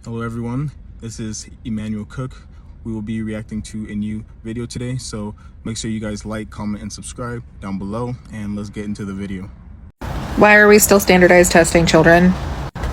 Hello everyone, this is Emmanuel Cook. We will be reacting to a new video today, so make sure you guys like, comment, and subscribe down below, and let's get into the video. Why are we still standardized testing children?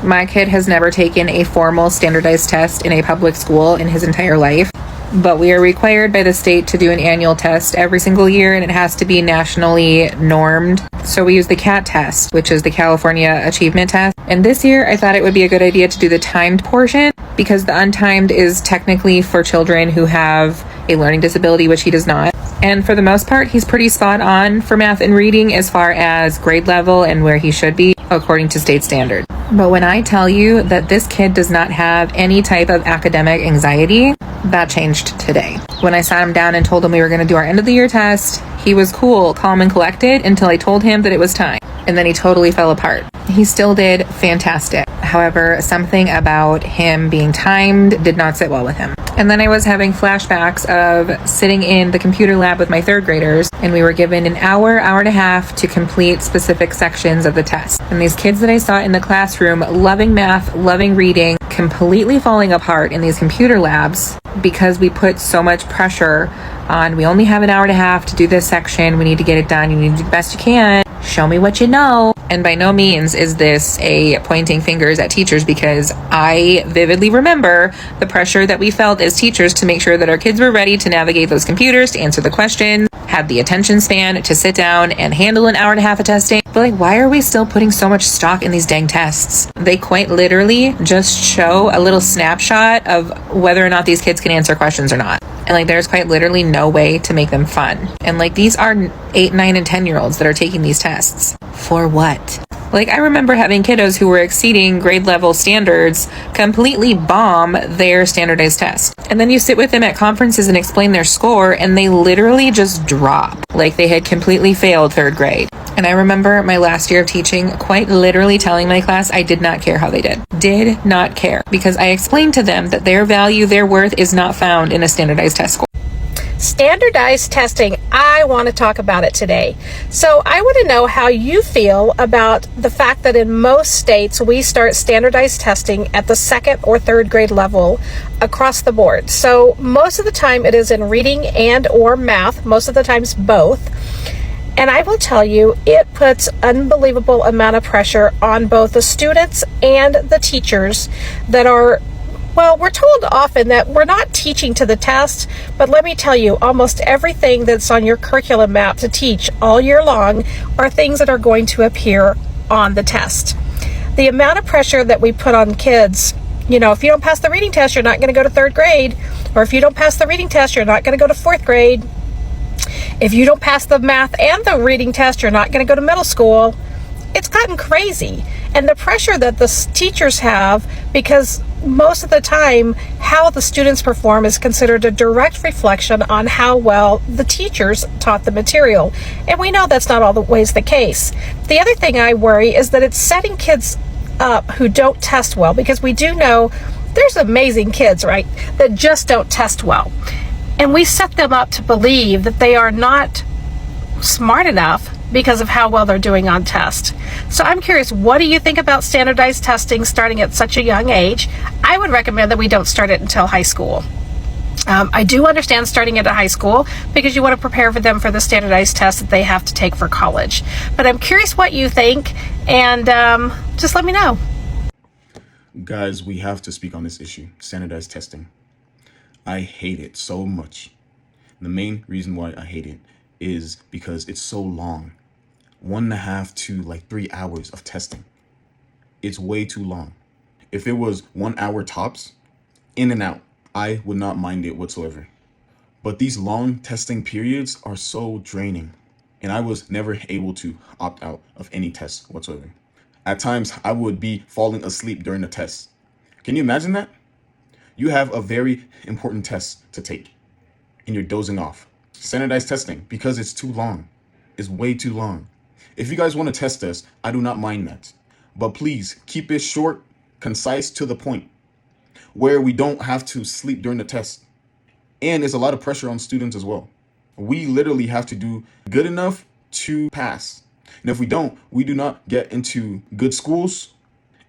My kid has never taken a formal standardized test in a public school in his entire life, but we are required by the state to do an annual test every single year, and it has to be nationally normed. So we use the CAT test, which is the California Achievement Test. And this year, I thought it would be a good idea to do the timed portion because the untimed is technically for children who have a learning disability, which he does not. And for the most part, he's pretty spot on for math and reading as far as grade level and where he should be according to state standard. But when I tell you that this kid does not have any type of academic anxiety, that changed today. When I sat him down and told him we were going to do our end of the year test, he was cool, calm, and collected until I told him that it was time. And then he totally fell apart. He still did fantastic. However, something about him being timed did not sit well with him. And then I was having flashbacks of sitting in the computer lab with my third graders, and we were given an hour and a half to complete specific sections of the test. And these kids that I saw in the classroom, loving math, loving reading, completely falling apart in these computer labs because we put so much pressure on, we only have an hour and a half to do this section, we need to get it done, you need to do the best you can, show me what you know. And by no means is this a pointing fingers at teachers, because I vividly remember the pressure that we felt as teachers to make sure that our kids were ready to navigate those computers, to answer the questions, had the attention span to sit down and handle an hour and a half of testing. But why are we still putting so much stock in these dang tests? They quite literally just show a little snapshot of whether or not these kids can answer questions or not. And there's quite literally no way to make them fun. And these are 8, 9, and 10-year-olds that are taking these tests. For what? I remember having kiddos who were exceeding grade level standards completely bomb their standardized test. And then you sit with them at conferences and explain their score, and they literally just drop. They had completely failed third grade. And I remember my last year of teaching quite literally telling my class I did not care how they did. Did not care. Because I explained to them that their value, their worth is not found in a standardized test score. Standardized testing, I want to talk about it today. So I want to know how you feel about the fact that in most states we start standardized testing at the second or third grade level across the board. So most of the time it is in reading and or math, most of the times both. And I will tell you, it puts unbelievable amount of pressure on both the students and the teachers that are, well, we're told often that we're not teaching to the test, but let me tell you, almost everything that's on your curriculum map to teach all year long are things that are going to appear on the test. The amount of pressure that we put on kids, if you don't pass the reading test, you're not going to go to third grade, or if you don't pass the reading test, you're not going to go to fourth grade. If you don't pass the math and the reading test, you're not going to go to middle school. It's gotten crazy. And the pressure that the teachers have, because most of the time how the students perform is considered a direct reflection on how well the teachers taught the material. And we know that's not always the case. The other thing I worry is that it's setting kids up who don't test well, because we do know there's amazing kids, right, that just don't test well. And we set them up to believe that they are not smart enough because of how well they're doing on test. So I'm curious, what do you think about standardized testing starting at such a young age? I would recommend that we don't start it until high school. I do understand starting it at high school because you want to prepare for them for the standardized test that they have to take for college. But I'm curious what you think, and just let me know. Guys, we have to speak on this issue, standardized testing. I hate it so much. The main reason why I hate it is because it's so long. 1.5 to 3 hours of testing. It's way too long. If it was 1 hour tops, in and out, I would not mind it whatsoever. But these long testing periods are so draining, and I was never able to opt out of any tests whatsoever. At times, I would be falling asleep during the test. Can you imagine that? You have a very important test to take, and you're dozing off. Standardized testing, because it's too long, is way too long. If you guys want to test us, I do not mind that. But please, keep it short, concise, to the point, where we don't have to sleep during the test. And there's a lot of pressure on students as well. We literally have to do good enough to pass. And if we don't, we do not get into good schools,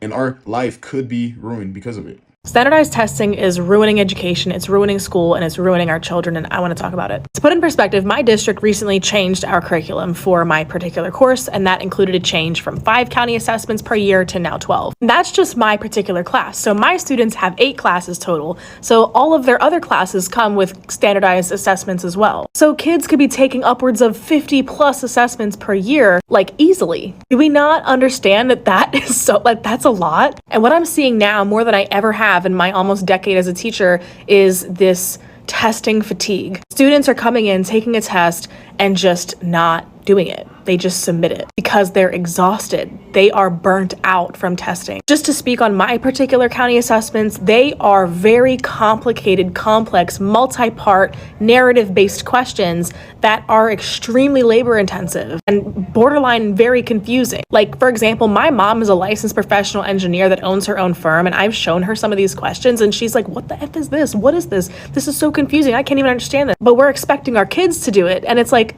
and our life could be ruined because of it. Standardized testing is ruining education, it's ruining school, and it's ruining our children, and I want to talk about it. To put in perspective, my district recently changed our curriculum for my particular course, and that included a change from 5 county assessments per year to now 12. And that's just my particular class. So my students have 8 classes total, so all of their other classes come with standardized assessments as well. So kids could be taking upwards of 50 plus assessments per year, like easily. Do we not understand that that is so, like, that's a lot? And what I'm seeing now more than I ever have in my almost decade as a teacher is this testing fatigue. Students are coming in, taking a test, and just not doing it. They just submit it because they're exhausted. They are burnt out from testing. Just to speak on my particular county assessments, they are very complicated, complex, multi-part, narrative-based questions that are extremely labor-intensive and borderline very confusing. Like, for example, my mom is a licensed professional engineer that owns her own firm, and I've shown her some of these questions, and she's like, what the F is this? What is this? This is so confusing. I can't even understand this. But we're expecting our kids to do it, and it's like,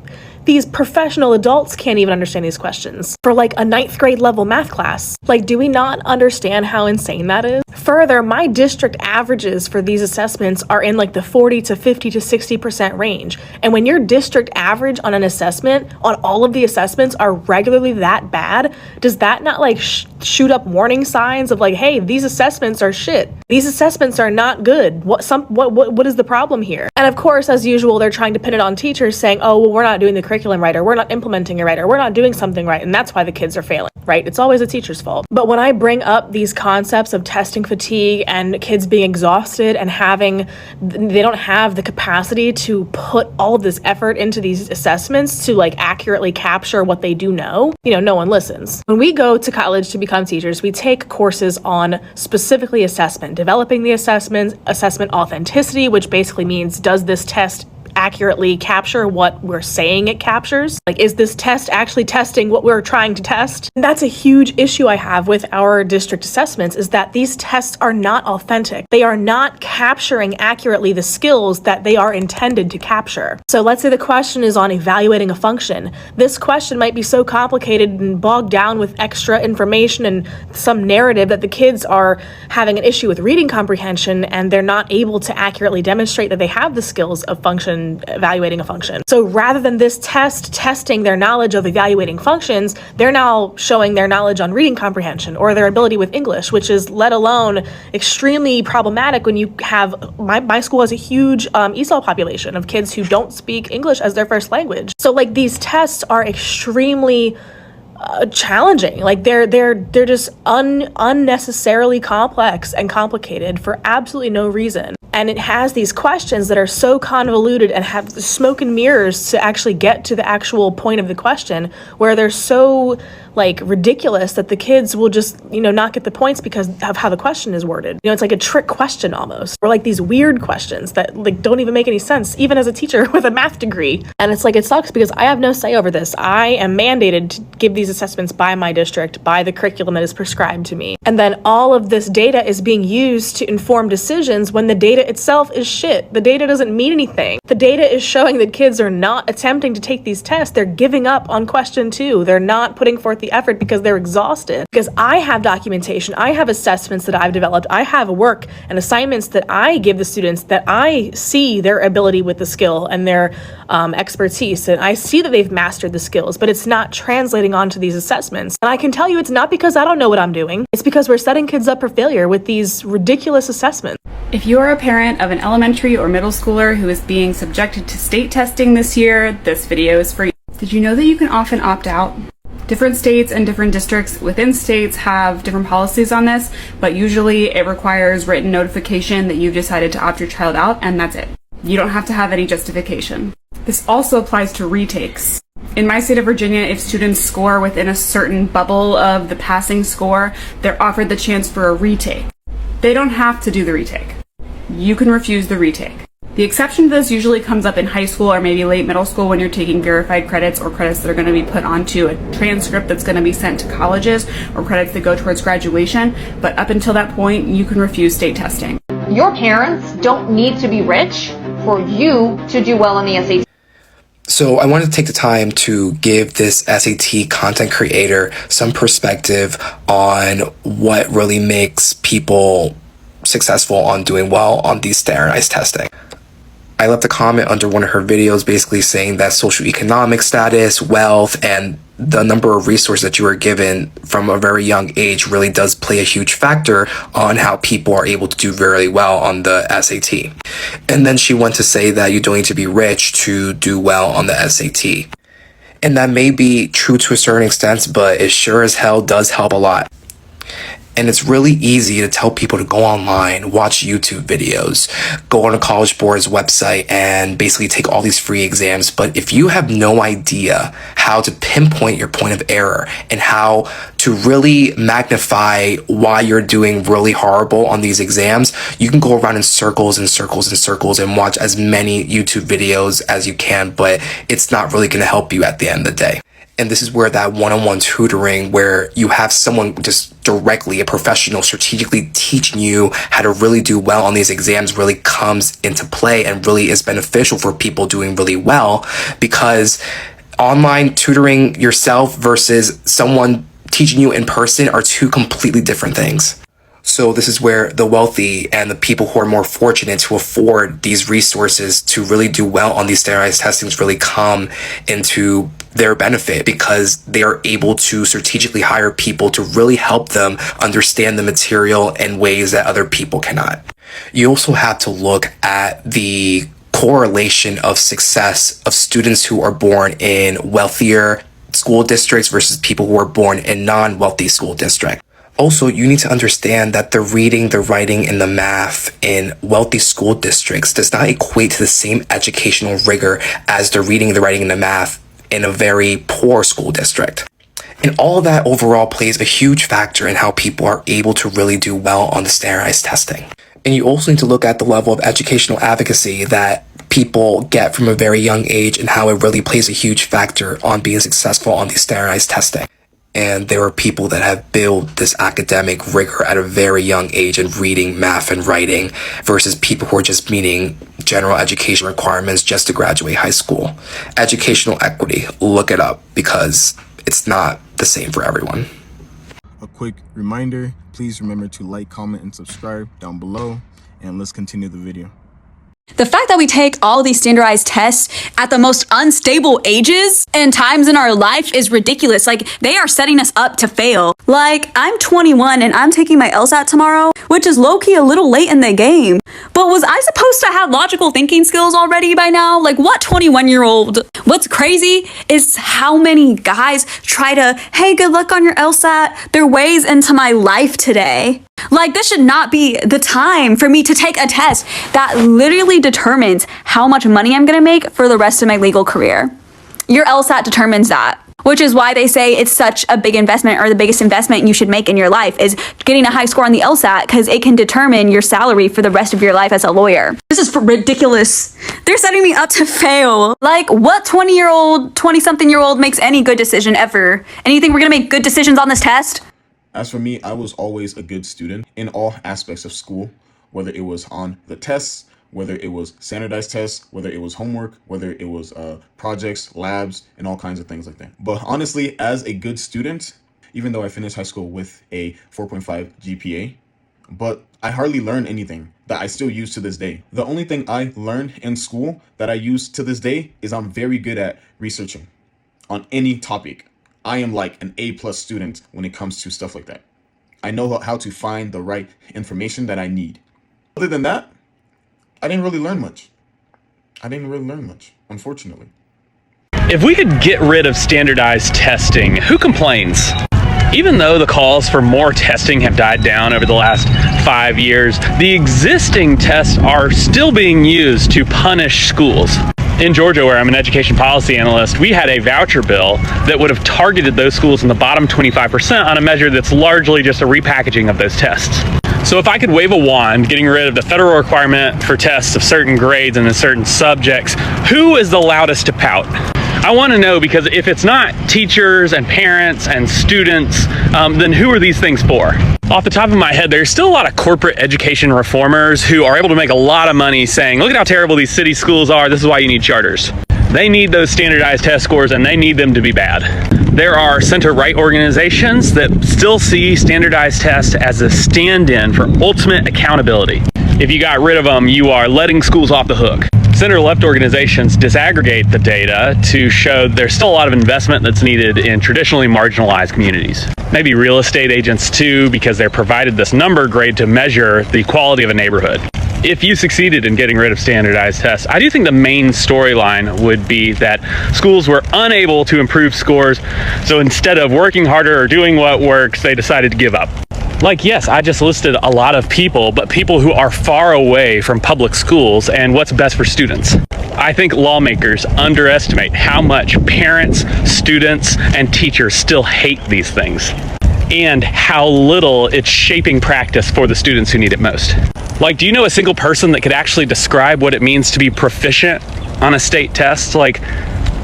these professional adults can't even understand these questions for like a 9th grade level math class. Like, do we not understand how insane that is? Further, my district averages for these assessments are in like the 40 to 50 to 60% range. And when your district average on an assessment, on all of the assessments, are regularly that bad, does that not like shoot up warning signs of like, hey, these assessments are shit. These assessments are not good. What is the problem here? And of course, as usual, they're trying to pin it on teachers saying, oh, well, we're not doing the curriculum right, or we're not implementing it right, or we're not doing something right, and that's why the kids are failing, right? It's always the teacher's fault. But when I bring up these concepts of testing fatigue and kids being exhausted and they don't have the capacity to put all of this effort into these assessments to like accurately capture what they do know, no one listens. When we go to college to become teachers, we take courses on specifically assessment, developing the assessment authenticity, which basically means, does this test accurately capture what we're saying it captures? Like, is this test actually testing what we're trying to test? And that's a huge issue I have with our district assessments, is that these tests are not authentic. They are not capturing accurately the skills that they are intended to capture. So let's say the question is on evaluating a function. This question might be so complicated and bogged down with extra information and some narrative that the kids are having an issue with reading comprehension, and they're not able to accurately demonstrate that they have the skills of evaluating a function. So rather than this test testing their knowledge of evaluating functions, they're now showing their knowledge on reading comprehension or their ability with English, which is let alone extremely problematic when you have, my school has a huge ESOL population of kids who don't speak English as their first language. So like, these tests are extremely challenging. Like, they're just unnecessarily complex and complicated for absolutely no reason. And it has these questions that are so convoluted and have smoke and mirrors to actually get to the actual point of the question, where they're so like ridiculous that the kids will just, not get the points because of how the question is worded. It's like a trick question almost, or like these weird questions that like don't even make any sense, even as a teacher with a math degree. And it's like, it sucks because I have no say over this. I am mandated to give these assessments by my district, by the curriculum that is prescribed to me. And then all of this data is being used to inform decisions when the data itself is shit. The data doesn't mean anything. The data is showing that kids are not attempting to take these tests. They're giving up on question 2. They're not putting forth the effort because they're exhausted. Because I have documentation, I have assessments that I've developed, I have work and assignments that I give the students that I see their ability with the skill and their expertise, and I see that they've mastered the skills, but it's not translating onto these assessments. And I can tell you it's not because I don't know what I'm doing. It's because we're setting kids up for failure with these ridiculous assessments. If you are a parent of an elementary or middle schooler who is being subjected to state testing this year, this video is for you. Did you know that you can often opt out? Different states and different districts within states have different policies on this, but usually it requires written notification that you've decided to opt your child out, and that's it. You don't have to have any justification. This also applies to retakes. In my state of Virginia, if students score within a certain bubble of the passing score, they're offered the chance for a retake. They don't have to do the retake. You can refuse the retake. The exception to this usually comes up in high school or maybe late middle school when you're taking verified credits or credits that are going to be put onto a transcript that's going to be sent to colleges, or credits that go towards graduation. But up until that point, you can refuse state testing. Your parents don't need to be rich for you to do well on the SAT. So I wanted to take the time to give this SAT content creator some perspective on what really makes people successful on doing well on these standardized testing. I left a comment under one of her videos basically saying that socioeconomic status, wealth, and the number of resources that you are given from a very young age really does play a huge factor on how people are able to do very well on the SAT. And then she went to say that you don't need to be rich to do well on the SAT. And that may be true to a certain extent, but it sure as hell does help a lot. And it's really easy to tell people to go online, watch YouTube videos, go on a College Board's website, and basically take all these free exams. But if you have no idea how to pinpoint your point of error and how to really magnify why you're doing really horrible on these exams, you can go around in circles and circles and circles and watch as many YouTube videos as you can, but it's not really going to help you at the end of the day. And this is where that one-on-one tutoring, where you have someone just directly, a professional, strategically teaching you how to really do well on these exams, really comes into play and really is beneficial for people doing really well, because online tutoring yourself versus someone teaching you in person are two completely different things. So this is where the wealthy and the people who are more fortunate to afford these resources to really do well on these standardized testings really come into their benefit, because they are able to strategically hire people to really help them understand the material in ways that other people cannot. You also have to look at the correlation of success of students who are born in wealthier school districts versus people who are born in non-wealthy school districts. Also, you need to understand that the reading, the writing, and the math in wealthy school districts does not equate to the same educational rigor as the reading, the writing, and the math in a very poor school district. And all of that overall plays a huge factor in how people are able to really do well on the standardized testing. And you also need to look at the level of educational advocacy that people get from a very young age and how it really plays a huge factor on being successful on these standardized testing. And there are people that have built this academic rigor at a very young age in reading, math, and writing versus people who are just meeting general education requirements just to graduate high school. Educational equity, look it up, because it's not the same for everyone. A quick reminder, please remember to like, comment, and subscribe down below, and let's continue the video. The fact that we take all these standardized tests at the most unstable ages and times in our life is ridiculous. Like, they are setting us up to fail. Like, I'm 21 and I'm taking my LSAT tomorrow, which is low-key a little late in the game. But was I supposed to have logical thinking skills already by now? Like, what 21-year-old? What's crazy is how many guys try to, hey, good luck on your LSAT, their ways into my life today. Like, this should not be the time for me to take a test that literally determines how much money I'm gonna make for the rest of my legal career. Your LSAT determines that, which is why they say it's such a big investment, or the biggest investment you should make in your life is getting a high score on the LSAT, because it can determine your salary for the rest of your life as a lawyer. This is ridiculous. They're setting me up to fail. Like, what 20-something-year-old makes any good decision ever? And you think we're gonna make good decisions on this test? As for me, I was always a good student in all aspects of school, whether it was on the tests, whether it was standardized tests, whether it was homework, whether it was projects, labs, and all kinds of things like that. But honestly, as a good student, even though I finished high school with a 4.5 GPA, but I hardly learned anything that I still use to this day. The only thing I learned in school that I use to this day is I'm very good at researching on any topic. I am like an A+ student when it comes to stuff like that. I know how to find the right information that I need. Other than that, I didn't really learn much. Unfortunately. If we could get rid of standardized testing, who complains? Even though the calls for more testing have died down over the last 5 years, the existing tests are still being used to punish schools. In Georgia, where I'm an education policy analyst, we had a voucher bill that would have targeted those schools in the bottom 25% on a measure that's largely just a repackaging of those tests. So if I could wave a wand, getting rid of the federal requirement for tests of certain grades and in certain subjects, who is the loudest to pout? I want to know, because if it's not teachers and parents and students, then who are these things for? Off the top of my head, there's still a lot of corporate education reformers who are able to make a lot of money saying, look at how terrible these city schools are, this is why you need charters. They need those standardized test scores, and they need them to be bad. There are center-right organizations that still see standardized tests as a stand-in for ultimate accountability. If you got rid of them, you are letting schools off the hook. Center-left organizations disaggregate the data to show there's still a lot of investment that's needed in traditionally marginalized communities. Maybe real estate agents too, because they're provided this number grade to measure the quality of a neighborhood. If you succeeded in getting rid of standardized tests, I do think the main storyline would be that schools were unable to improve scores, so instead of working harder or doing what works, they decided to give up. Like, yes, I just listed a lot of people, but people who are far away from public schools and what's best for students. I think lawmakers underestimate how much parents, students, and teachers still hate these things, and how little it's shaping practice for the students who need it most. Like, do you know a single person that could actually describe what it means to be proficient on a state test? Like,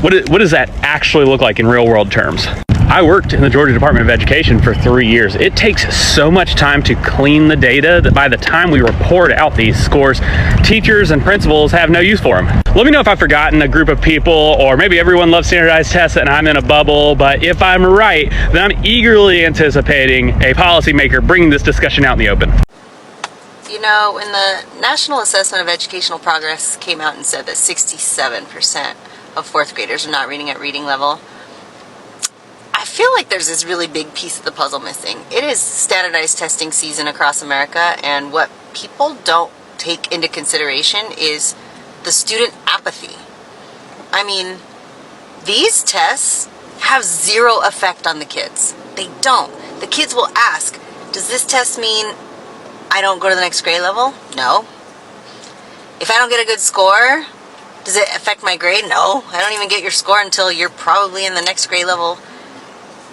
what does that actually look like in real world terms? I worked in the Georgia Department of Education for 3 years. It takes so much time to clean the data that by the time we report out these scores, teachers and principals have no use for them. Let me know if I've forgotten a group of people, or maybe everyone loves standardized tests and I'm in a bubble, but if I'm right, then I'm eagerly anticipating a policymaker bringing this discussion out in the open. You know, when the National Assessment of Educational Progress came out and said that 67% of fourth graders are not reading at reading level, I feel like there's this really big piece of the puzzle missing. It is standardized testing season across America, and what people don't take into consideration is the student apathy. I mean, these tests have zero effect on the kids. They don't. The kids will ask, does this test mean I don't go to the next grade level? No. If I don't get a good score, does it affect my grade? No. I don't even get your score until you're probably in the next grade level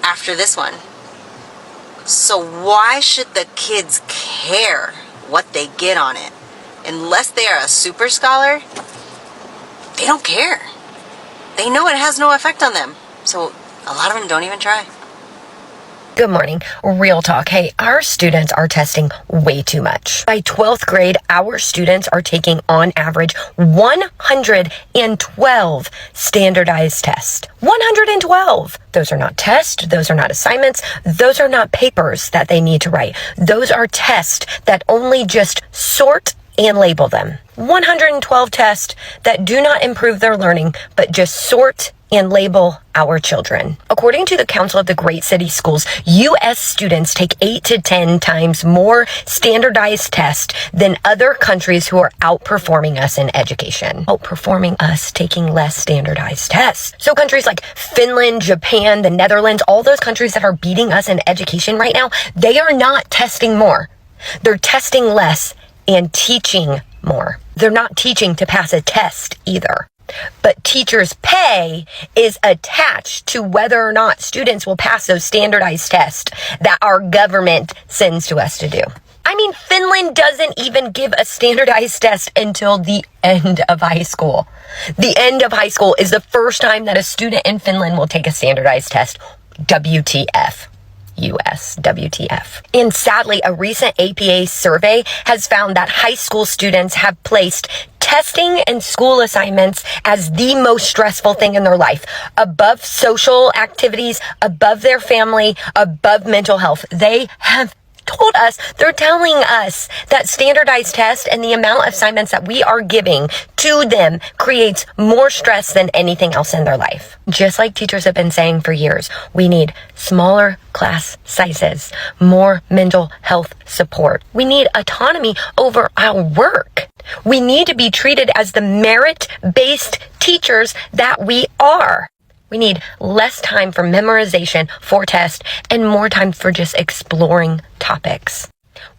after this one. So why should the kids care what they get on it? Unless they are a super scholar, they don't care. They know it has no effect on them. So a lot of them don't even try. Good morning. Real talk. Hey, our students are testing way too much. By 12th grade, our students are taking on average 112 standardized tests. 112! Those are not tests. Those are not assignments. Those are not papers that they need to write. Those are tests that only just sort and label them. 112 tests that do not improve their learning, but just sort and label our children. According to the Council of the Great City Schools, U.S. students take 8 to 10 times more standardized tests than other countries who are outperforming us in education. Outperforming us taking less standardized tests. So countries like Finland, Japan, the Netherlands, all those countries that are beating us in education right now, they are not testing more. They're testing less and teaching more. They're not teaching to pass a test either. But teachers' pay is attached to whether or not students will pass those standardized tests that our government sends to us to do. I mean, Finland doesn't even give a standardized test until the end of high school. The end of high school is the first time that a student in Finland will take a standardized test. WTF. US, WTF. And sadly, a recent APA survey has found that high school students have placed testing and school assignments as the most stressful thing in their life, above social activities, above their family, above mental health. They have told us, they're telling us that standardized tests and the amount of assignments that we are giving to them creates more stress than anything else in their life. Just like teachers have been saying for years, we need smaller class sizes, more mental health support. We need autonomy over our work. We need to be treated as the merit-based teachers that we are. We need less time for memorization, for tests, and more time for just exploring topics.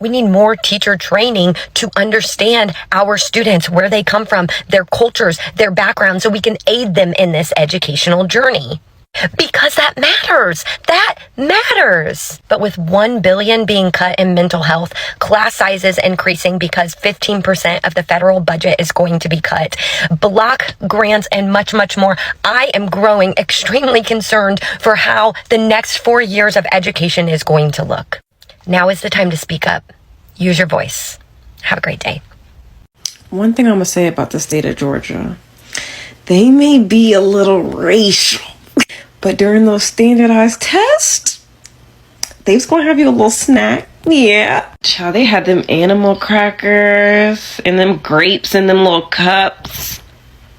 We need more teacher training to understand our students, where they come from, their cultures, their backgrounds, so we can aid them in this educational journey. Because that matters. That matters. But with $1 billion being cut in mental health, class sizes increasing because 15% of the federal budget is going to be cut, block grants, and much, much more, I am growing extremely concerned for how the next 4 years of education is going to look. Now is the time to speak up. Use your voice. Have a great day. One thing I'm going to say about the state of Georgia they may be a little racial, but during those standardized tests, they was gonna have you a little snack. Yeah. Child, they had them animal crackers and them grapes in them little cups.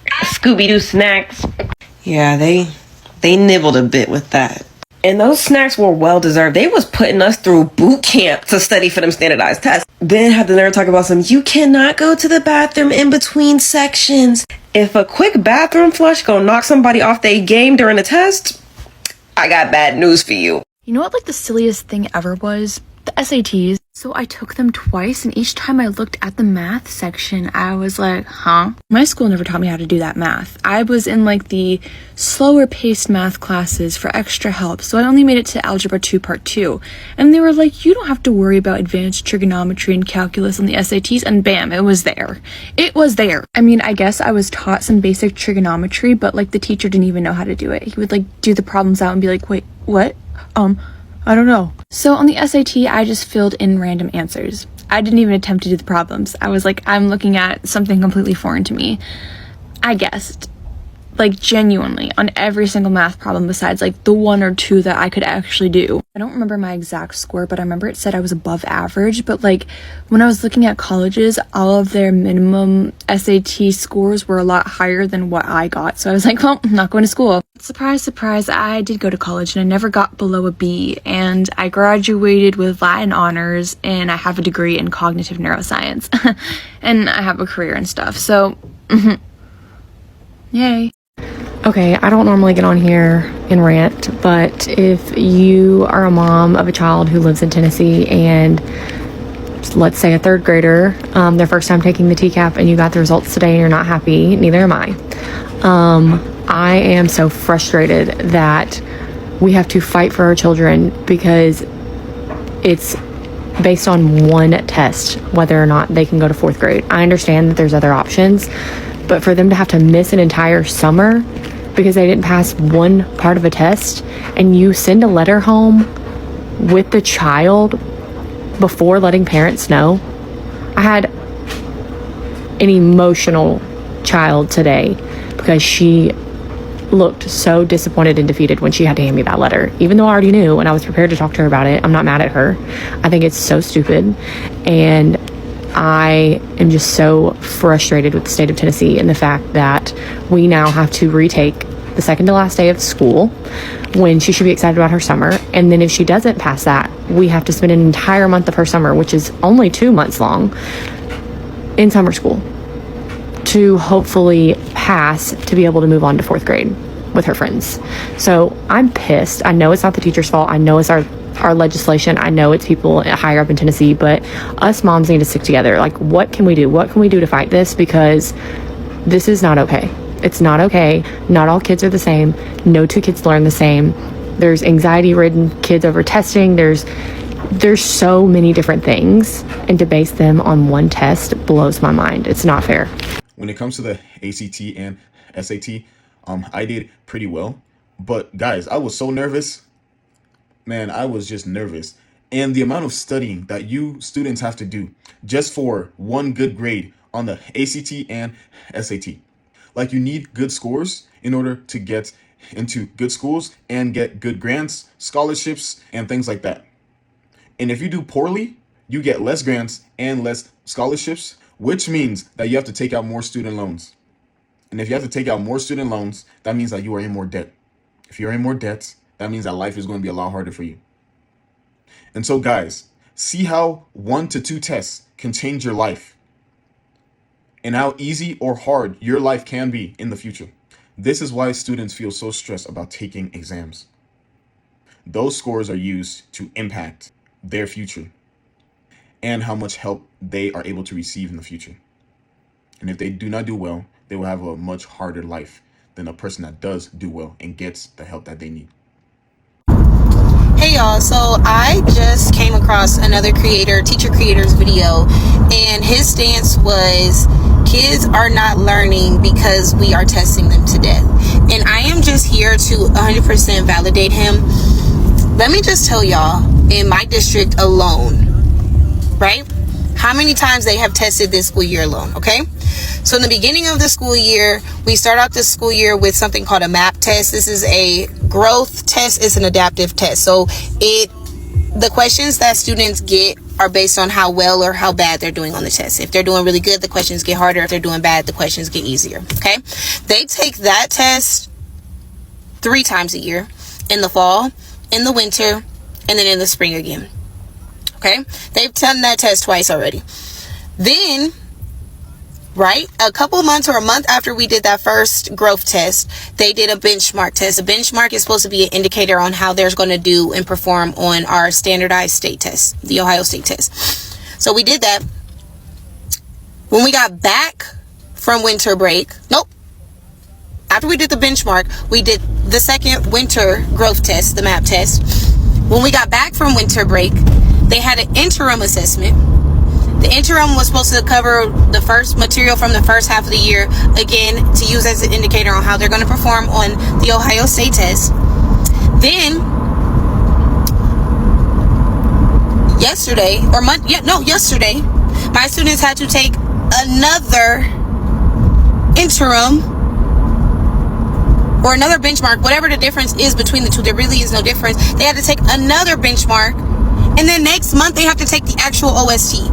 Scooby-Doo snacks. Yeah, they nibbled a bit with that. And those snacks were well deserved. They was putting us through boot camp to study for them standardized tests. Then had the nerve talk about you cannot go to the bathroom in between sections. If a quick bathroom flush gonna knock somebody off their game during the test, I got bad news for you. You know what, like, the silliest thing ever was? The SATs. So I took them twice, and each time I looked at the math section, I was like, huh? My school never taught me how to do that math. I was in, like, the slower paced math classes for extra help, so I only made it to Algebra 2 Part 2. And they were like, you don't have to worry about advanced trigonometry and calculus on the SATs, and bam, it was there. It was there. I mean, I guess I was taught some basic trigonometry, but, like, the teacher didn't even know how to do it. He would, like, do the problems out and be like, wait, what? I don't know. So on the SAT, I just filled in random answers. I didn't even attempt to do the problems. I was like, I'm looking at something completely foreign to me. I guessed, like, genuinely on every single math problem besides, like, the one or two that I could actually do. I don't remember my exact score, but I remember it said I was above average. But, like, when I was looking at colleges, all of their minimum SAT scores were a lot higher than what I got. So I was like, well, I'm not going to school. Surprise, surprise, I did go to college and I never got below a B. And I graduated with Latin honors and I have a degree in cognitive neuroscience. And I have a career and stuff. So, yay. Okay, I don't normally get on here and rant, but if you are a mom of a child who lives in Tennessee and let's say a third grader, their first time taking the TCAP and you got the results today and you're not happy, neither am I. I am so frustrated that we have to fight for our children because it's based on one test, whether or not they can go to fourth grade. I understand that there's other options, but for them to have to miss an entire summer because they didn't pass one part of a test, and you send a letter home with the child before letting parents know. I had an emotional child today because she looked so disappointed and defeated when she had to hand me that letter, even though I already knew and I was prepared to talk to her about it. I'm not mad at her. I think it's so stupid, and I am just so frustrated with the state of Tennessee and the fact that we now have to retake the second to last day of school when she should be excited about her summer. And then if she doesn't pass that, we have to spend an entire month of her summer, which is only 2 months long, in summer school to hopefully pass to be able to move on to fourth grade with her friends. So I'm pissed. I know it's not the teacher's fault. I know it's our legislation. I know it's people higher up in Tennessee, but us moms need to stick together. Like, what can we do? What can we do to fight this? Because this is not okay. It's not okay. Not all kids are the same. No two kids learn the same. There's anxiety-ridden kids over testing. There's so many different things, and to base them on one test blows my mind. It's not fair. When it comes to the ACT and SAT, I did pretty well. But guys, I was so nervous. Man, I was just nervous. And the amount of studying that you students have to do just for one good grade on the ACT and SAT. Like, you need good scores in order to get into good schools and get good grants, scholarships, and things like that. And if you do poorly, you get less grants and less scholarships, which means that you have to take out more student loans. And if you have to take out more student loans, that means that you are in more debt. If you're in more debt, that means that life is going to be a lot harder for you. And so, guys, see how 1 to 2 tests can change your life and how easy or hard your life can be in the future. This is why students feel so stressed about taking exams. Those scores are used to impact their future and how much help they are able to receive in the future. And if they do not do well, they will have a much harder life than a person that does do well and gets the help that they need. Hey y'all, so I just came across another teacher creator's video, and his stance was kids are not learning because we are testing them to death. And I am just here to 100% validate him. Let me just tell y'all, in my district alone, right? How many times they have tested this school year alone, okay? So in the beginning of the school year, we start out this school year with something called a MAP test. This is a growth test. It's an adaptive test. So the questions that students get are based on how well or how bad they're doing on the test. If they're doing really good, the questions get harder. If they're doing bad, the questions get easier, okay? They take that test 3 times a year, in the fall, in the winter, and then in the spring again, okay? They've done that test twice already. Then, right, a couple months or a month after we did that first growth test, they did a benchmark test. A benchmark is supposed to be an indicator on how they're going to do and perform on our standardized state test, the Ohio State test. So we did that. When we got back from winter break, after we did the benchmark, we did the second winter growth test, the MAP test. When we got back from winter break, they had an interim assessment. The interim was supposed to cover the first material from the first half of the year, again, to use as an indicator on how they're going to perform on the Ohio State test. Then, yesterday, my students had to take another interim or another benchmark, whatever the difference is between the two. There really is no difference. They had to take another benchmark, and then next month they have to take the actual OST.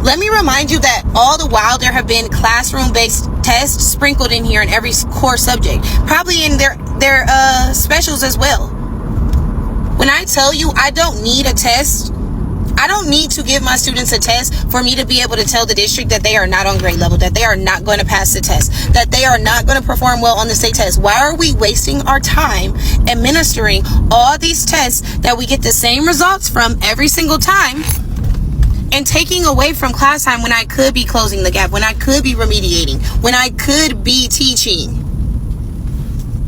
Let me remind you that all the while there have been classroom-based tests sprinkled in here in every core subject, probably in their specials as well. When I tell you I don't need a test, I don't need to give my students a test for me to be able to tell the district that they are not on grade level, that they are not going to pass the test, that they are not going to perform well on the state test. Why are we wasting our time administering all these tests that we get the same results from every single time, and taking away from class time when I could be closing the gap, when I could be remediating, when I could be teaching?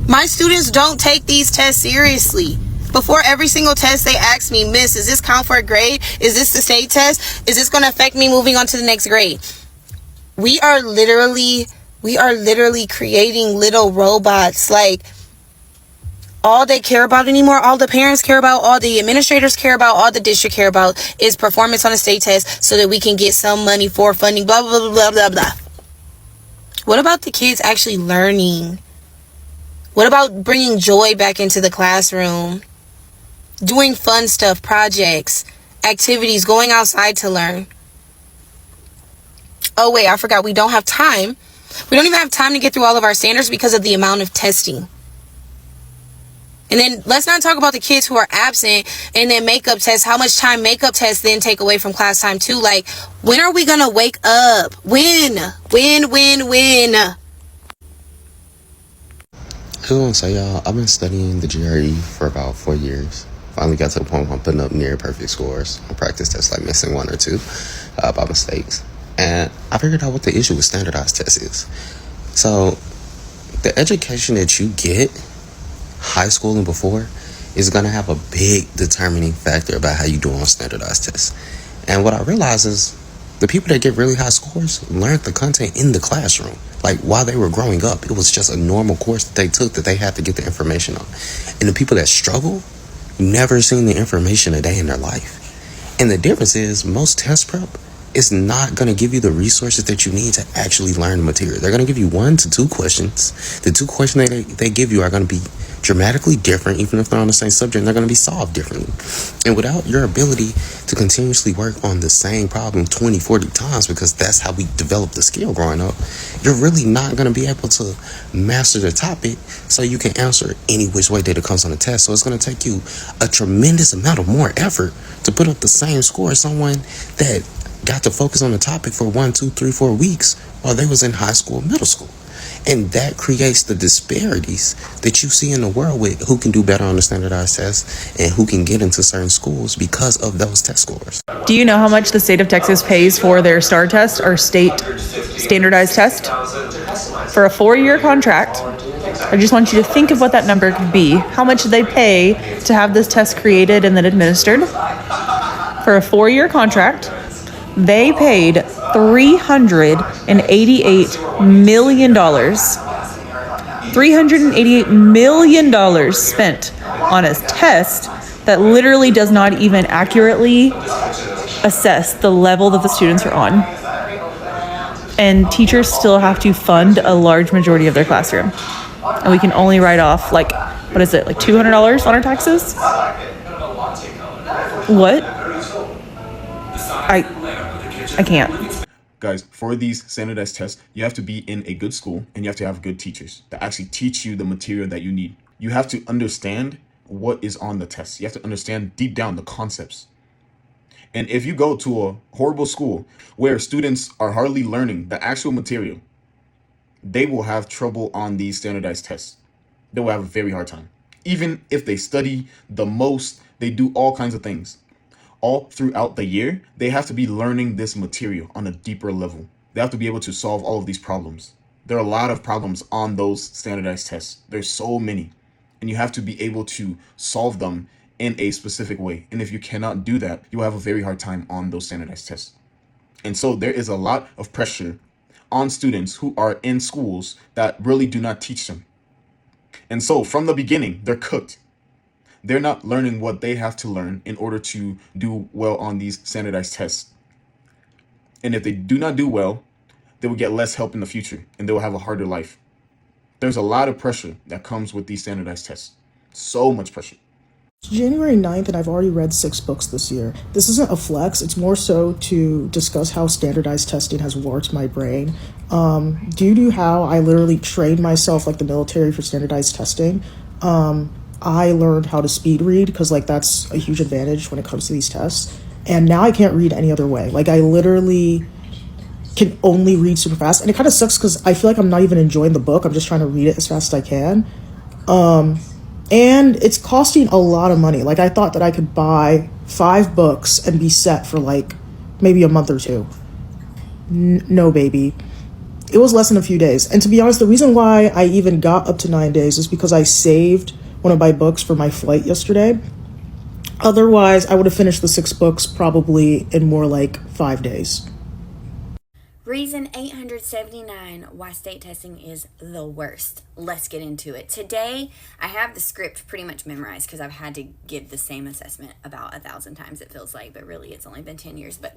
My students don't take these tests seriously. Before every single test, they ask me, Miss, does this count for a grade? Is this the state test? Is this going to affect me moving on to the next grade? We are literally creating little robots. Like, all they care about anymore, all the parents care about, all the administrators care about, all the district care about is performance on a state test so that we can get some money for funding, blah, blah, blah, blah, blah, blah. What about the kids actually learning? What about bringing joy back into the classroom? Doing fun stuff, projects, activities, going outside to learn. Oh, wait, I forgot. We don't have time. We don't even have time to get through all of our standards because of the amount of testing. And then let's not talk about the kids who are absent and then makeup tests, how much time makeup tests then take away from class time too. Like, when are we going to wake up? When? I just want to say, y'all, I've been studying the GRE for about 4 years. Finally got to the point where I'm putting up near perfect scores on practice tests, like missing 1 or 2 by mistakes. And I figured out what the issue with standardized tests is. So the education that you get, high school and before, is going to have a big determining factor about how you do on standardized tests. And what I realized is the people that get really high scores learned the content in the classroom. Like, while they were growing up, it was just a normal course that they took that they had to get the information on. And the people that struggle never seen the information a day in their life. And the difference is most test prep is not going to give you the resources that you need to actually learn the material. They're going to give you 1 to 2 questions. The 2 questions they give you are going to be dramatically different, even if they're on the same subject, and they're going to be solved differently. And without your ability to continuously work on the same problem 20, 40 times, because that's how we develop the skill growing up, you're really not going to be able to master the topic so you can answer it any which way that it comes on the test. So it's going to take you a tremendous amount of more effort to put up the same score as someone that got to focus on the topic for 1, 2, 3, 4 weeks while they was in high school, middle school. And that creates the disparities that you see in the world with who can do better on the standardized tests and who can get into certain schools because of those test scores. Do you know how much the state of Texas pays for their STAR test or state standardized test? For a 4-year contract, I just want you to think of what that number could be. How much do they pay to have this test created and then administered? For a 4-year contract, they paid $388 million. $388 million spent on a test that literally does not even accurately assess the level that the students are on. And teachers still have to fund a large majority of their classroom. And we can only write off like, what is it, like $200 on our taxes? What? I can't. Guys, for these standardized tests, you have to be in a good school and you have to have good teachers that actually teach you the material that you need. You have to understand what is on the test. You have to understand deep down the concepts. And if you go to a horrible school where students are hardly learning the actual material, they will have trouble on these standardized tests. They will have a very hard time. Even if they study the most, they do all kinds of things. All throughout the year, they have to be learning this material on a deeper level. They have to be able to solve all of these problems. There are a lot of problems on those standardized tests. There's so many. And you have to be able to solve them in a specific way. And if you cannot do that, you will have a very hard time on those standardized tests. And so there is a lot of pressure on students who are in schools that really do not teach them. And so from the beginning, they're cooked. They're not learning what they have to learn in order to do well on these standardized tests. And if they do not do well, they will get less help in the future and they will have a harder life. There's a lot of pressure that comes with these standardized tests. So much pressure. It's January 9th and I've already read 6 books this year. This isn't a flex, it's more so to discuss how standardized testing has warped my brain. Due to how I literally trained myself like the military for standardized testing, I learned how to speed read because like that's a huge advantage when it comes to these tests. And now I can't read any other way. Like I literally can only read super fast. And it kind of sucks because I feel like I'm not even enjoying the book. I'm just trying to read it as fast as I can. And it's costing a lot of money. Like I thought that I could buy 5 books and be set for like maybe a month or 2. No, baby. It was less than a few days. And to be honest, the reason why I even got up to 9 days is because I saved one of my books for my flight yesterday. Otherwise, I would have finished the 6 books probably in more like 5 days. Reason 879 why state testing is the worst. Let's get into it. Today, I have the script pretty much memorized because I've had to give the same assessment about 1,000 times, it feels like, but really it's only been 10 years. But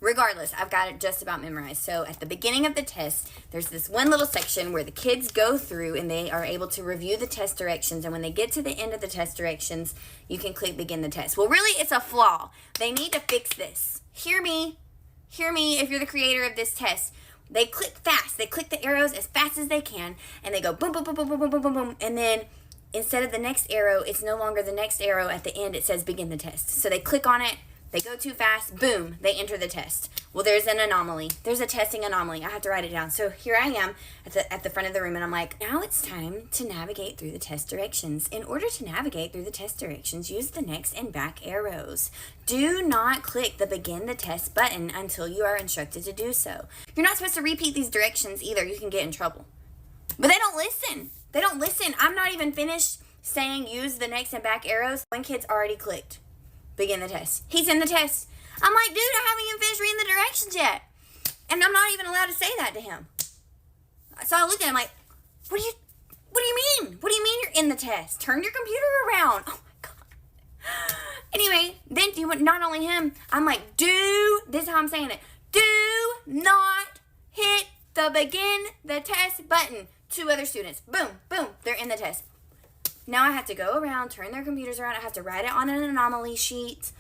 regardless, I've got it just about memorized. So at the beginning of the test, there's this one little section where the kids go through and they are able to review the test directions. And when they get to the end of the test directions, you can click begin the test. Well, really, it's a flaw. They need to fix this. Hear me if you're the creator of this test. They click fast. They click the arrows as fast as they can, and they go boom, boom, boom, boom, boom, boom, boom, boom, boom. And then instead of the next arrow, it's no longer the next arrow. At the end, it says begin the test. So they click on it. They go too fast, boom, they enter the test. Well, there's an anomaly. There's a testing anomaly. I have to write it down. So here I am at the front of the room, and I'm like, now it's time to navigate through the test directions. In order to navigate through the test directions, use the next and back arrows. Do not click the begin the test button until you are instructed to do so. You're not supposed to repeat these directions either. You can get in trouble. But they don't listen. They don't listen. I'm not even finished saying use the next and back arrows. One kid's already clicked begin the test. He's in the test. I'm like, dude, I haven't even finished reading the directions yet. And I'm not even allowed to say that to him. So I looked at him like, what do you mean? What do you mean you're in the test? Turn your computer around. Oh my God. Anyway, then not only him, I'm like, this is how I'm saying it. Do not hit the begin the test button. 2 other students. Boom, boom, they're in the test. Now I have to go around, turn their computers around. I have to write it on an anomaly sheet,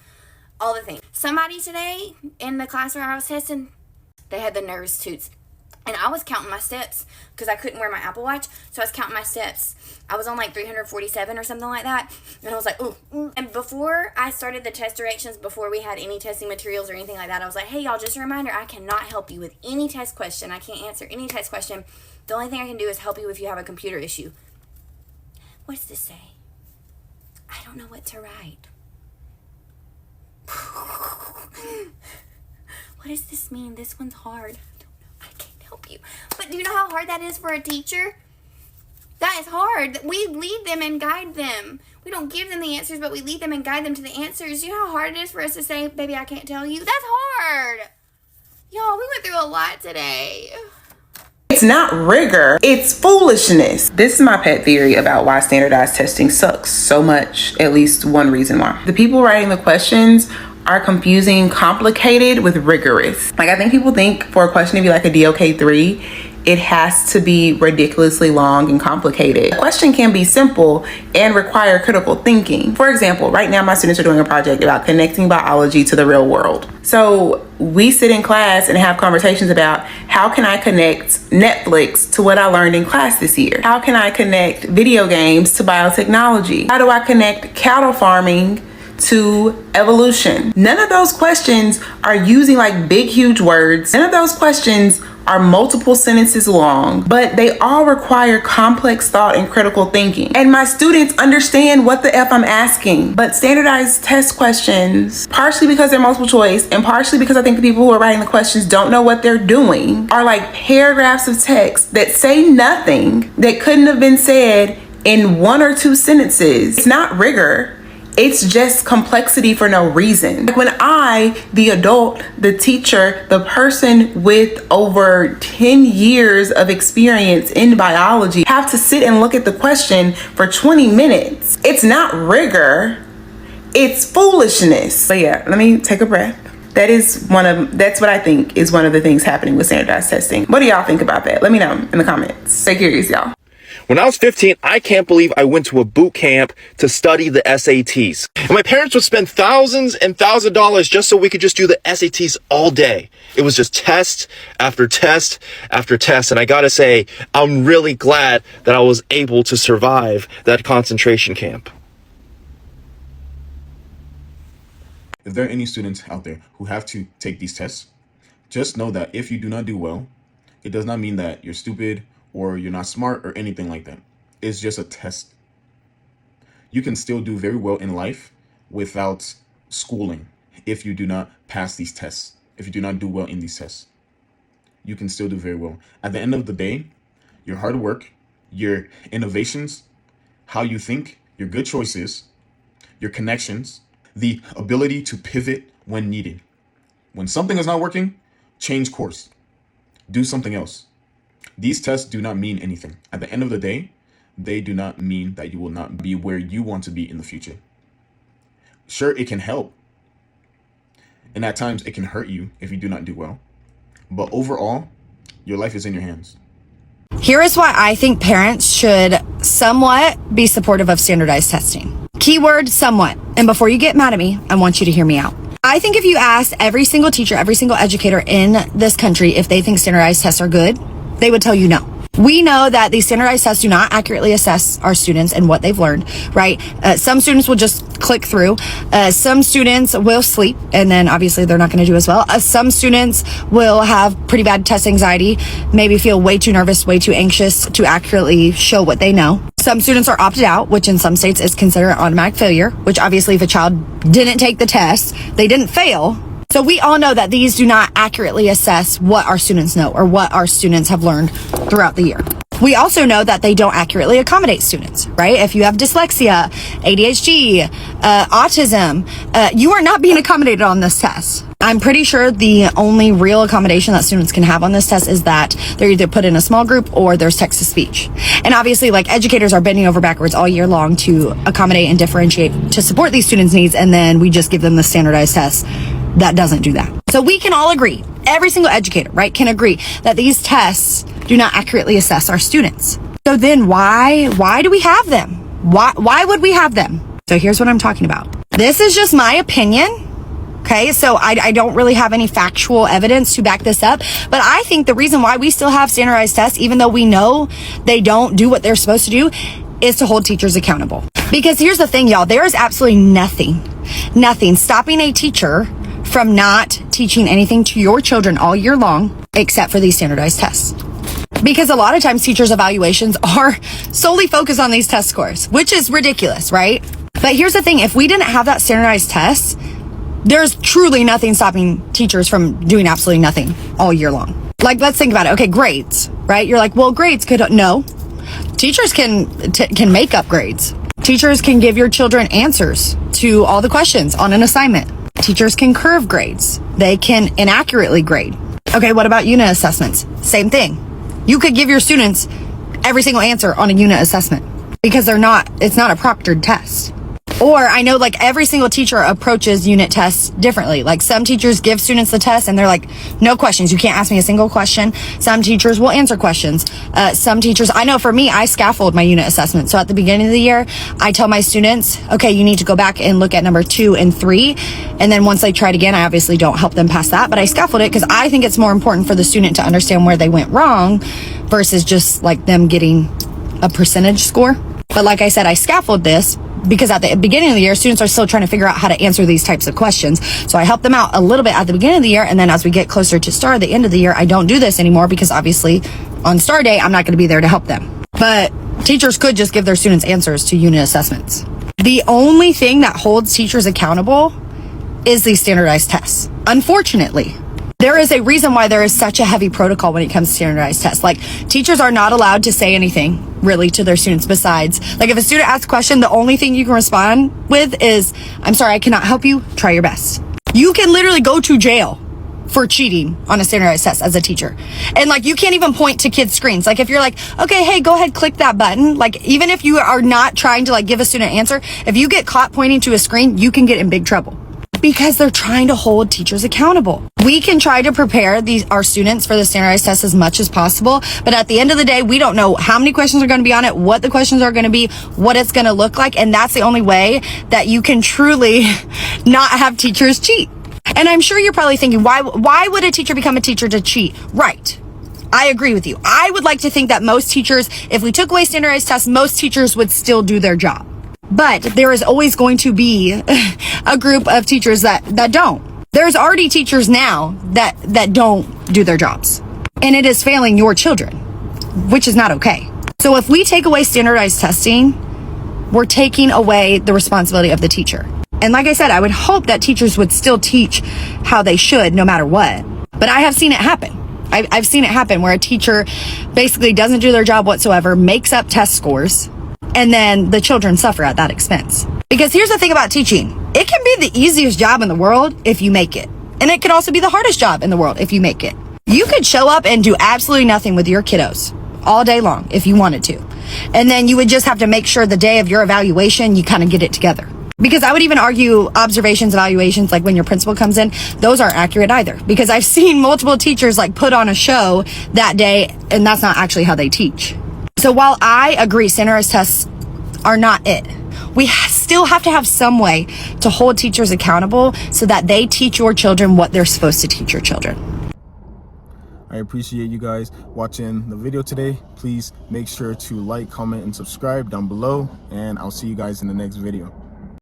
all the things. Somebody today in the class where I was testing, they had the nervous toots. And I was counting my steps because I couldn't wear my Apple Watch. So I was counting my steps. I was on like 347 or something like that. And I was like, ooh. And before I started the test directions, before we had any testing materials or anything like that, I was like, hey, y'all, just a reminder, I cannot help you with any test question. I can't answer any test question. The only thing I can do is help you if you have a computer issue. What does this say? I don't know what to write. What does this mean? This one's hard. I don't know. I can't help you. But do you know how hard that is for a teacher? That is hard. We lead them and guide them. We don't give them the answers, but we lead them and guide them to the answers. You know how hard it is for us to say, baby, I can't tell you? That's hard. Y'all, we went through a lot today. It's not rigor, it's foolishness. This is my pet theory about why standardized testing sucks so much, at least one reason why. The people writing the questions are confusing complicated with rigorous. Like, I think people think for a question to be like a DOK 3, it has to be ridiculously long and complicated. A question can be simple and require critical thinking. For example, right now my students are doing a project about connecting biology to the real world. So we sit in class and have conversations about how can I connect Netflix to what I learned in class this year? How can I connect video games to biotechnology? How do I connect cattle farming to evolution? None of those questions are using like big, huge words. None of those questions are multiple sentences long, but they all require complex thought and critical thinking. And my students understand what the F I'm asking. But standardized test questions, partially because they're multiple choice and partially because I think the people who are writing the questions don't know what they're doing, are like paragraphs of text that say nothing that couldn't have been said in 1 or 2 sentences. It's not rigor. It's just complexity for no reason. Like when I, the adult, the teacher, the person with over 10 years of experience in biology, have to sit and look at the question for 20 minutes. It's not rigor, it's foolishness. But yeah, let me take a breath. That's what I think is one of the things happening with standardized testing. What do y'all think about that? Let me know in the comments. Stay curious, y'all. When I was 15, I can't believe I went to a boot camp to study the SATs. And my parents would spend thousands and thousands of dollars just so we could just do the SATs all day. It was just test after test after test. And I gotta say, I'm really glad that I was able to survive that concentration camp. If there are any students out there who have to take these tests, just know that if you do not do well, it does not mean that you're stupid or you're not smart or anything like that. It's just a test. You can still do very well in life without schooling if you do not pass these tests, if you do not do well in these tests. You can still do very well. At the end of the day, your hard work, your innovations, how you think, your good choices, your connections, the ability to pivot when needed. When something is not working, change course. Do something else. These tests do not mean anything. At the end of the day, they do not mean that you will not be where you want to be in the future. Sure, it can help. And at times it can hurt you if you do not do well. But overall, your life is in your hands. Here is why I think parents should somewhat be supportive of standardized testing. Keyword, somewhat. And before you get mad at me, I want you to hear me out. I think if you ask every single teacher, every single educator in this country if they think standardized tests are good, they would tell you no. We know that these standardized tests do not accurately assess our students and what they've learned, right? Some students will just click through. Some students will sleep, and then obviously they're not going to do as well. Some students will have pretty bad test anxiety, maybe feel way too nervous, way too anxious to accurately show what they know. Some students are opted out, which in some states is considered automatic failure, which obviously if a child didn't take the test, they didn't fail. So we all know that these do not accurately assess what our students know or what our students have learned throughout the year. We also know that they don't accurately accommodate students, right? If you have dyslexia, ADHD, autism, you are not being accommodated on this test. I'm pretty sure the only real accommodation that students can have on this test is that they're either put in a small group or there's text-to-speech. And obviously, like, educators are bending over backwards all year long to accommodate and differentiate to support these students' needs, and then we just give them the standardized test that doesn't do that. So we can all agree, every single educator, right, can agree that these tests do not accurately assess our students. So then why do we have them? Why would we have them? So here's what I'm talking about. This is just my opinion. Okay, so I don't really have any factual evidence to back this up, but I think the reason why we still have standardized tests, even though we know they don't do what they're supposed to do, is to hold teachers accountable. Because here's the thing, y'all, there is absolutely nothing stopping a teacher from not teaching anything to your children all year long, except for these standardized tests. Because a lot of times teachers' evaluations are solely focused on these test scores, which is ridiculous, right? But here's the thing, if we didn't have that standardized test, there's truly nothing stopping teachers from doing absolutely nothing all year long. Like, let's think about it. Okay, grades, right? You're like, well, grades could, no. Teachers can make up grades. Teachers can give your children answers to all the questions on an assignment. Teachers can curve grades. They can inaccurately grade. Okay, what about unit assessments? Same thing. You could give your students every single answer on a unit assessment because it's not a proctored test. Or I know like every single teacher approaches unit tests differently. Like some teachers give students the test and they're like, no questions. You can't ask me a single question. Some teachers will answer questions. Some teachers, I know for me, I scaffold my unit assessment. So at the beginning of the year, I tell my students, okay, you need to go back and look at number 2 and 3. And then once they try it again, I obviously don't help them pass that, but I scaffold it because I think it's more important for the student to understand where they went wrong versus just like them getting a percentage score. But like I said, I scaffold this because at the beginning of the year, students are still trying to figure out how to answer these types of questions. So I help them out a little bit at the beginning of the year. And then as we get closer to STAR, the end of the year, I don't do this anymore because obviously on STAR day, I'm not going to be there to help them. But teachers could just give their students answers to unit assessments. The only thing that holds teachers accountable is these standardized tests. Unfortunately, there is a reason why there is such a heavy protocol when it comes to standardized tests. Like, teachers are not allowed to say anything really to their students besides, like, if a student asks a question, the only thing you can respond with is, I'm sorry, I cannot help you, try your best. You can literally go to jail for cheating on a standardized test as a teacher. And like, you can't even point to kids' screens. Like, if you're like, okay, hey, go ahead, click that button. Like, even if you are not trying to like give a student an answer, if you get caught pointing to a screen, you can get in big trouble. Because they're trying to hold teachers accountable. We can try to prepare our students for the standardized test as much as possible, but at the end of the day, we don't know how many questions are going to be on it, what the questions are going to be, what it's going to look like, and that's the only way that you can truly not have teachers cheat. And I'm sure you're probably thinking, why would a teacher become a teacher to cheat? Right. I agree with you. I would like to think that most teachers, if we took away standardized tests, most teachers would still do their job. But there is always going to be a group of teachers that don't. There's already teachers now that don't do their jobs. And it is failing your children, which is not okay. So if we take away standardized testing, we're taking away the responsibility of the teacher. And like I said, I would hope that teachers would still teach how they should no matter what. But I have seen it happen. I've seen it happen where a teacher basically doesn't do their job whatsoever, makes up test scores, and then the children suffer at that expense. Because here's the thing about teaching. It can be the easiest job in the world if you make it. And it can also be the hardest job in the world if you make it. You could show up and do absolutely nothing with your kiddos all day long if you wanted to. And then you would just have to make sure the day of your evaluation, you kind of get it together. Because I would even argue observations, evaluations, like when your principal comes in, those aren't accurate either. Because I've seen multiple teachers like put on a show that day, and that's not actually how they teach. So while I agree standardized tests are not it, we still have to have some way to hold teachers accountable so that they teach your children what they're supposed to teach your children. I appreciate you guys watching the video today. Please make sure to like, comment, and subscribe down below, and I'll see you guys in the next video.